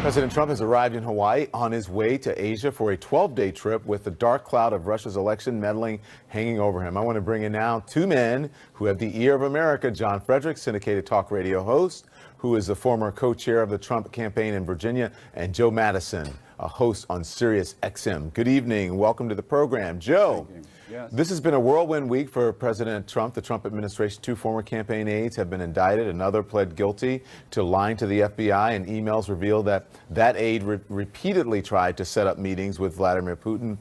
President Trump has arrived in Hawaii on his way to Asia for a 12-day trip with the dark cloud of Russia's election meddling hanging over him. I want to bring in now two men who have the ear of America. John Frederick, syndicated talk radio host, who is the former co-chair of the Trump campaign in Virginia, and Joe Madison, a host on Sirius XM. Good evening. Welcome to the program. Joe, yes. This has been a whirlwind week for President Trump. The Trump administration, two former campaign aides have been indicted. Another pled guilty to lying to the FBI, and emails reveal that aide repeatedly tried to set up meetings with Vladimir Putin.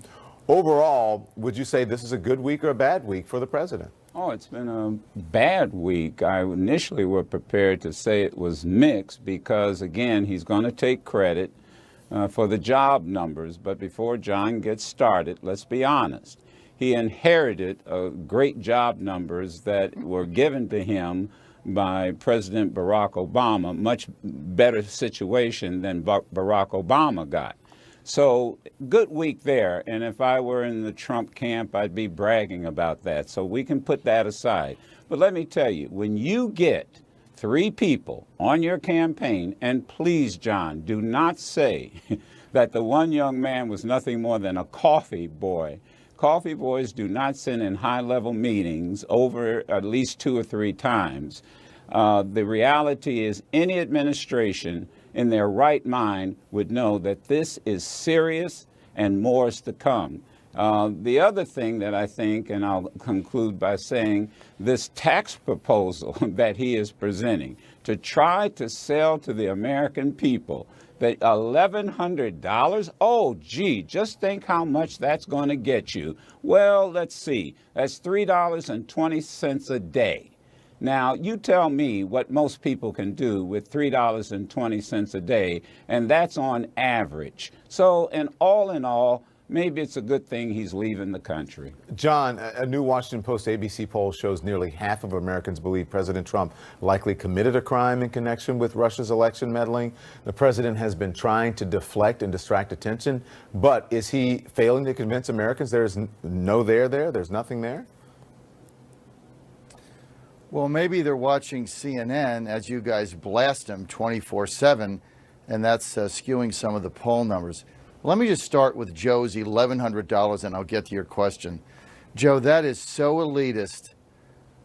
Overall, would you say this is a good week or a bad week for the president? Oh, it's been a bad week. I initially were prepared to say it was mixed because, again, he's going to take credit for the job numbers. But before John gets started, let's be honest. He inherited great job numbers that were given to him by President Barack Obama, much better situation than Barack Obama got. So good week there. And if I were in the Trump camp, I'd be bragging about that. So we can put that aside. But let me tell you, when you get three people on your campaign, and please, John, do not say that the one young man was nothing more than a coffee boy. Coffee boys do not sit in high-level meetings over at least 2 or 3 times. The reality is any administration in their right mind would know that this is serious and more is to come. The other thing that I think, and I'll conclude by saying, this tax proposal that he is presenting to try to sell to the American people that $1,100, oh, gee, just think how much that's going to get you. Well, let's see, that's $3.20 a day. Now, you tell me what most people can do with $3.20 a day, and that's on average. So, and all in all, maybe it's a good thing he's leaving the country. John, a new Washington Post ABC poll shows nearly half of Americans believe President Trump likely committed a crime in connection with Russia's election meddling. The president has been trying to deflect and distract attention, but is he failing to convince Americans there's no there? There's nothing there? Well, maybe they're watching CNN as you guys blast them 24/7, and that's skewing some of the poll numbers. Let me just start with Joe's $1,100, and I'll get to your question. Joe, that is so elitist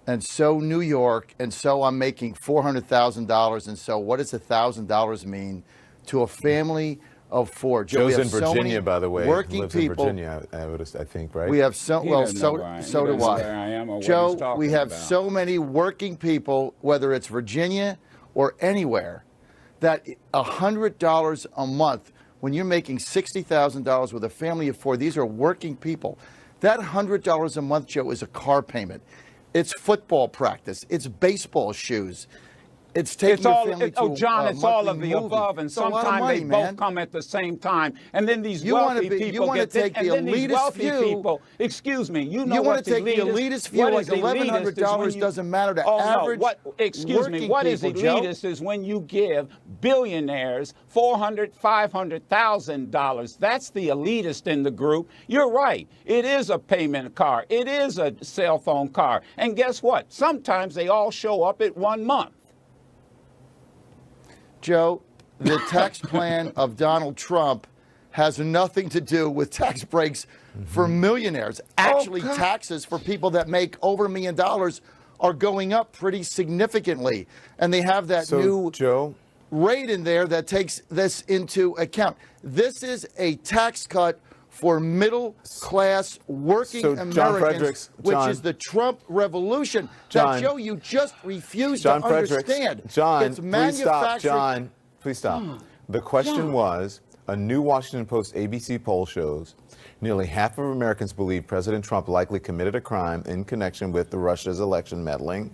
and so New York, and so I'm making $400,000, and so what does $1,000 mean to a family of 4? Joe, Joe's in Virginia, by the way. Working lives people. In Virginia, I think, right? We have so well, so do I. Joe, we have so many working people, whether it's Virginia or anywhere, that $100 a month. When you're making $60,000 with a family of 4, these are working people. That $100 a month, Joe, is a car payment. It's football practice. It's baseball shoes. It's taking your family to John, it's all of the above, and sometimes they both come at the same time. And then these wealthy people get this, and then these wealthy people, excuse me, you know what the elitist view, like $1,100 doesn't matter to average working what is people, elitist Joe? Is when you give billionaires $400,000, $500,000. That's the elitist in the group. You're right. It is a payment card. It is a cell phone card. And guess what? Sometimes they all show up at 1 month. Joe, the tax plan of Donald Trump has nothing to do with tax breaks for millionaires. Actually, taxes for people that make over $1 million are going up pretty significantly. And they have that new rate in there that takes this into account. This is a tax cut for middle-class working Americans, which is the Trump revolution. That, Joe, you just refuse to understand. John, please stop. John, please stop. The question was, a new Washington Post ABC poll shows nearly half of Americans believe President Trump likely committed a crime in connection with Russia's election meddling.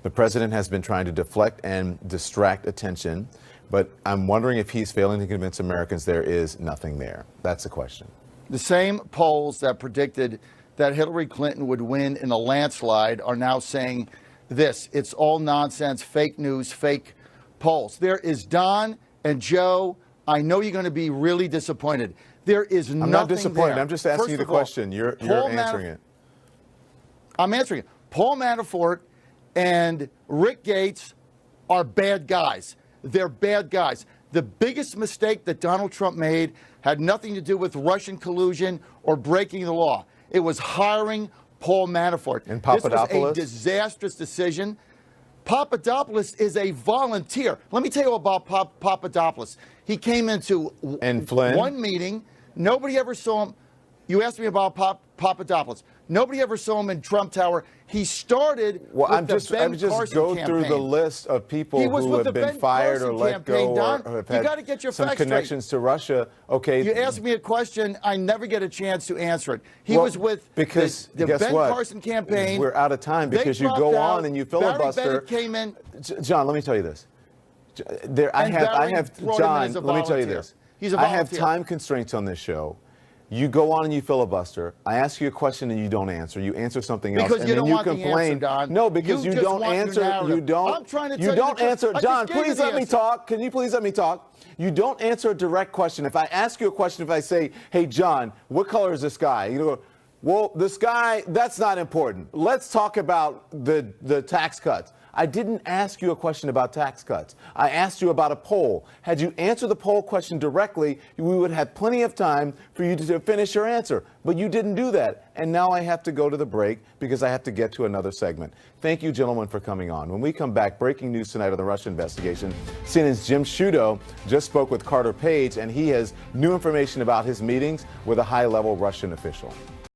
The president has been trying to deflect and distract attention, but I'm wondering if he's failing to convince Americans there is nothing there. That's the question. The same polls that predicted that Hillary Clinton would win in a landslide are now saying this. It's all nonsense, fake news, fake polls. There is Don and Joe. I know you're going to be really disappointed. There is nothing there. I'm not disappointed. I'm just asking you the question. You're answering it. I'm answering it. Paul Manafort and Rick Gates are bad guys. They're bad guys. The biggest mistake that Donald Trump made had nothing to do with Russian collusion or breaking the law. It was hiring Paul Manafort. And Papadopoulos? This was a disastrous decision. Papadopoulos is a volunteer. Let me tell you about Papadopoulos. He came into one meeting. Nobody ever saw him. You asked me about Papadopoulos. Nobody ever saw him in Trump Tower. He started with I'm the just Ben go Carson through campaign. the list of people He was who with have the been Ben fired or Carson let campaign, go Don. or have You had gotta get your some facts straight. connections to Russia. Okay. You ask me a question, I never get a chance to answer it. He Well, was with because the guess Ben what? Carson campaign. We're out of time They because you dropped go out. on and you Barry filibuster. Bennett came in. John, let me tell you this. And Barry brought him in as a Let me tell you volunteer. this. He's a I have volunteer. time constraints on this show. You go on and you filibuster. I ask you a question and you don't answer. You answer something else, Because and you then don't you want the complain. answer, Don. No, because You you just don't want your answer. narrative. You don't. I'm trying to You tell you don't the truth. answer. I just John, gave you please the let me answer. talk. Can you please let me talk? You don't answer a direct question. If I ask you a question, if I say, "Hey, John, what color is the sky?" You go, "Well, the sky. That's not important. Let's talk about the tax cuts." I didn't ask you a question about tax cuts. I asked you about a poll. Had you answered the poll question directly, we would have plenty of time for you to finish your answer. But you didn't do that. And now I have to go to the break because I have to get to another segment. Thank you, gentlemen, for coming on. When we come back, breaking news tonight on the Russia investigation. CNN's Jim Sciutto just spoke with Carter Page, and he has new information about his meetings with a high-level Russian official.